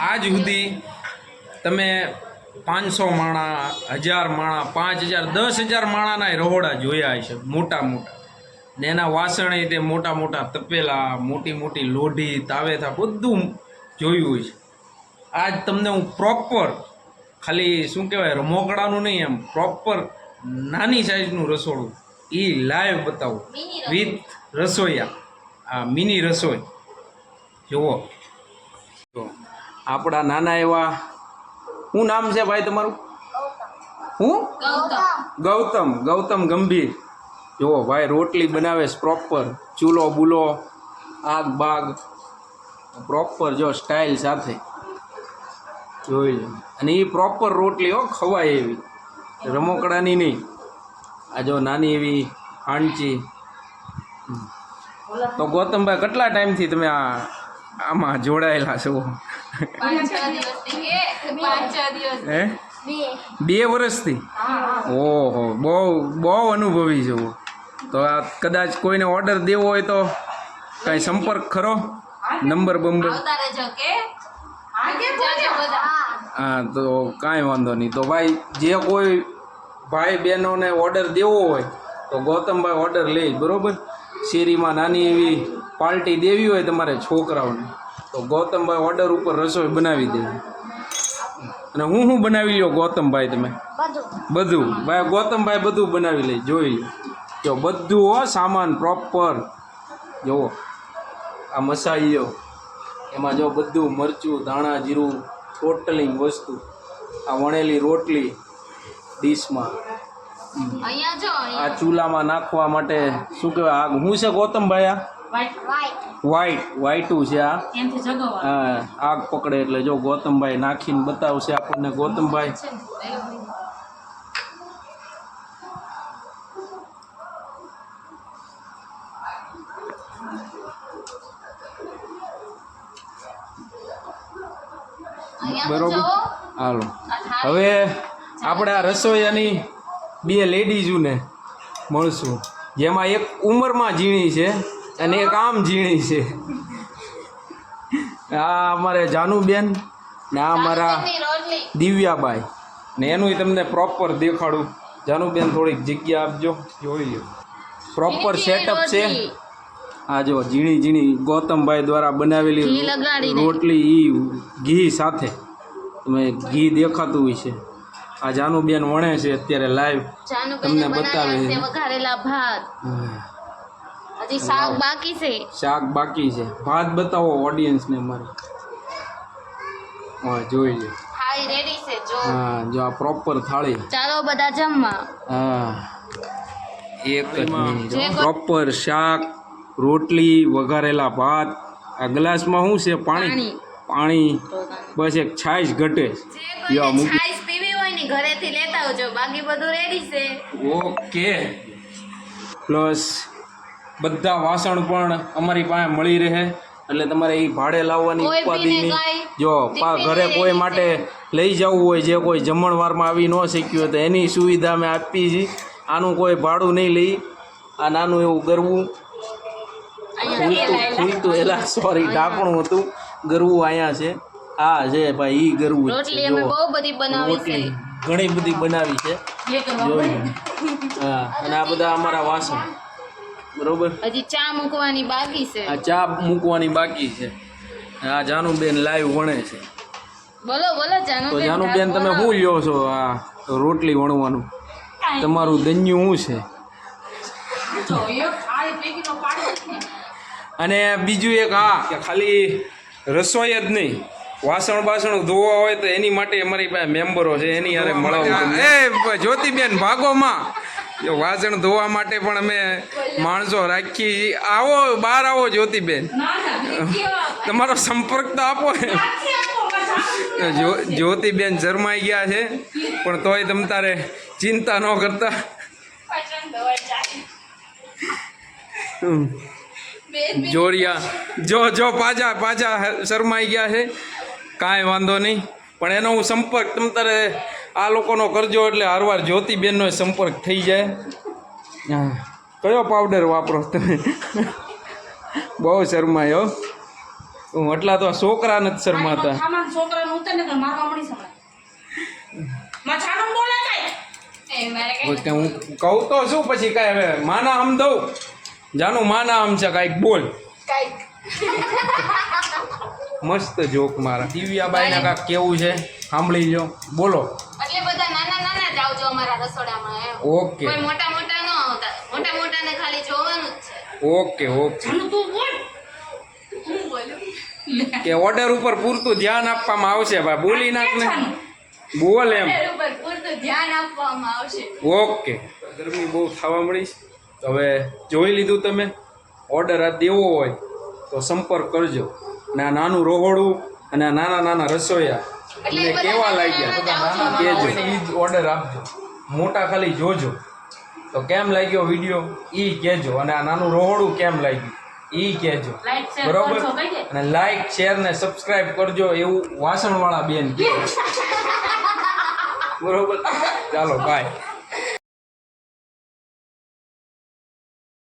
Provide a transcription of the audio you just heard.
આજ સુધી તમે 500 માણા, 1000 માણા, 5000, 10,000 માણાના રહોડા જોયા હશે, મોટા મોટા. ને એના વાસણે તે મોટા મોટા તપેલા, મોટી મોટી લોઢી, તાવેથા બધું જોયું છે. આજ તમને હું પ્રોપર, ખાલી શું કહેવાય, રમોકડાનું નહીં, એમ પ્રોપર નાની સાઈઝનું રસોડું એ લાઈવ બતાવું વિથ રસોઈયા. આ મિની રસોઈ જુઓ. તો આપણા નાના એવા, શું નામ છે ભાઈ તમારું? હું ગૌતમ ગંભીર. જુઓ ભાઈ રોટલી બનાવે છે પ્રોપર, ચૂલો બુલો, આગ બાગ પ્રોપર, જો સ્ટાઇલ સાથે જોઈ લો. અને એ પ્રોપર રોટલી હો, ખવાય એવી, રમોકડાની નહીં. આ જો નાની એવી હાંડચી. તો ગૌતમભાઈ કેટલા ટાઈમથી તમે આમાં જોડાયેલા છો? 2 વર્ષથી? ઓહો, બહુ અનુભવી છો. તો આ કદાચ કોઈને ઓર્ડર દેવો હોય તો કાંઈ સંપર્ક ખરો? નંબર બંબર? હા, તો કાંઈ વાંધો નહીં. તો ભાઈ જે કોઈ ભાઈ બહેનોને ઓર્ડર દેવો હોય તો ગૌતમભાઈ ઓર્ડર લે, બરાબર. શેરીમાં નાની એવી પાર્ટી દેવી હોય તમારે છોકરાઓને તો ગૌતમભાઈ ઓર્ડર ઉપર રસોઈ બનાવી દે. અને હું બનાવી લ્યો ગૌતમભાઈ? તમે બધું ભાઈ ગૌતમભાઈ બધું બનાવી લે, જોઈ લો. જો બધું હો, સામાન પ્રોપર. જુઓ આ મસાઈઓ, એમાં જો બધું મરચું, ધાણા, જીરું, ટોટલી વસ્તુ. આ વણેલી રોટલી ડીશમાં. આ ચૂલામાં નાખવા માટે શું કહેવાય, આગ શું છે ગૌતમભાઈ? આ વાઈટું છે. આ હા, આગ પકડે એટલે જો ગૌતમભાઈ નાખીને બતાવશે આપણને. ગૌતમભાઈ બરોબર. હાલો, હવે આપણે આ રસોઈયાની 2 લેડીઝોને મળશું, જેમાં એક ઉંમરમાં ઝીણી છે અને એક આમ ઝીણી છે. આ અમારે જાનુબેન ને આ અમારા દિવ્યાબાઈ. ને એનું તમને પ્રોપર દેખાડું. જાનુબેન થોડીક જગ્યા આપજો, જોઈ લો. પ્રોપર સેટઅપ છે. આ જો ઝીણી ઝીણી ગૌતમભાઈ દ્વારા બનાવેલી રોટલી, ઈ ઘી સાથે. તમે ઘી દેખાતું હોય છે. આ જાનુબેન વણે છે અત્યારે લાઈવ, તમને બતાવે છે. વઘારેલા ભાત, હજી શાક બાકી છે. શાક બાકી છે. ભાત બતાવો ઓડિયન્સને મારે. હા, જોઈ લો. થાળી રેડી છે જો. હા, જો આ પ્રોપર થાળી. ચાલો બધા જમવા. હા, એક પ્રોપર શાક, રોટલી, વઘારેલા ભાત. આ ગ્લાસમાં શું છે? પાણી. બસ એક છાશ ઘટે. છાશ પીવી હોય ને ઘરેથી લેતા આવજો, બાકી બધું રેડી છે. ઓકે. પ્લસ બધા વાસણ પણ અમારી પાસે મળી રહે, એટલે તમારે એ ભાડે લાવવાની ઉપાધિ નહીં. જો ઘરે કોઈ માટે લઈ જવું હોય, જે કોઈ જમણવારમાં આવી ન શક્યું હોય તો એની સુવિધા અમે આપીએ છીએ. આનું કોઈ ભાડું નહીં લઈ. આ નાનું એવું ગરવું ખુલતું એલા સોરી ઢાંકણું હતું, ગરવું અહીંયા છે. આ છે ભાઈ, ઈ ગરવું રોટલી અમે બહુ બધી બનાવી છે, ઘણી બધી બનાવી છે. હા, અને આ બધા અમારા વાસણ, બરોબર. હજી ચા મૂકવાની બાકી છે. આ ચા મૂકવાની બાકી છે. આ જાનુબેન લાઈવ વણે છે. બોલો જાનુબેન. તો જાનુબેન તમે શું લ્યો છો આ રોટલી વણવાનું? તમારું દન્યું શું છે? અને બીજું એક હા, કે ખાલી રસોઈ જ નહીં, વાસણ ધોવા હોય તો એની માટે અમારી પાસે મેમ્બરો છે, એની હારે મળાવું. એ જ્યોતિબેન ભાગોમાં વાસણ ધોવા માટે પણ અમે માણસો રાખી. આવો, બહાર આવો જ્યોતિબેન, તમારો સંપર્ક તો આપો. જ્યોતિબેન શરમાઈ ગયા છે, પણ તોય તમ તારે ચિંતા ન કરતા. જોરિયા જો પાછા શરમાઈ ગયા છે. કાંઈ વાંધો નહીં, પણ એનો હું સંપર્ક તમ તારે આ લોકોનો કરજો, એટલે હરવાર જ્યોતિબેનનો સંપર્ક થઈ જાય. હા, કયો પાવડર વાપરો તમે? બહુ શરમાયો. એટલા તો છોકરા નથી શરમાતા ખામાં છોકરાને ઉતર ને મારવા મળી સમય માં છાનું બોલે કઈ એ મારે કઈ ઓકે, હું કહું તો શું પછી કાંઈ હવે માના આમ દઉં જાનું માના આમ છે કાંઈક બોલ કાંઈક મસ્ત જોક મારા દિવ્યાબાઈના કાંઈક કેવું છે સાંભળી લો બોલો એટલે બધા નાના નાના જ આવજો અમારા રસોડામાં એમ ઓકે કોઈ મોટા મોટા ન આવતા મોટા મોટાને ખાલી જોવાનું જ છે ઓકે ઓકે છાનું તું બોલ હું બોલું કે ઓર્ડર ઉપર પૂરતું ધ્યાન આપવામાં આવશે ભાઈ બોલી નાખ ને છાનું બોલ એમ એના ઉપર પૂરતું ધ્યાન આપવામાં આવશે ઓકે ગરમી બહુ થવા મળી છે તો હવે જોઈ લીધું તમે ઓર્ડર આ દેવો હોય તો સંપર્ક કરજો ને આ નાનું રોહોડું અને આ નાના નાના રસોઈયા એટલે તમને બધા કેવા નાના લાગ્યા નાના જ કેજો આવજો. એ જ ઓર્ડર આપજો મોટા ખાલી જોજો તો કેમ લાગ્યો વિડીયો એ કહેજો અને આ નાનું રોહોડું કેમ લાગ્યું એ કહેજો લાઈક શેર બરોબર કરજો કઈ દે અને લાઈક શેર ને સબસ્ક્રાઇબ કરજો એવું વાસણવાળા બેન કહે બરોબર ચાલો બાય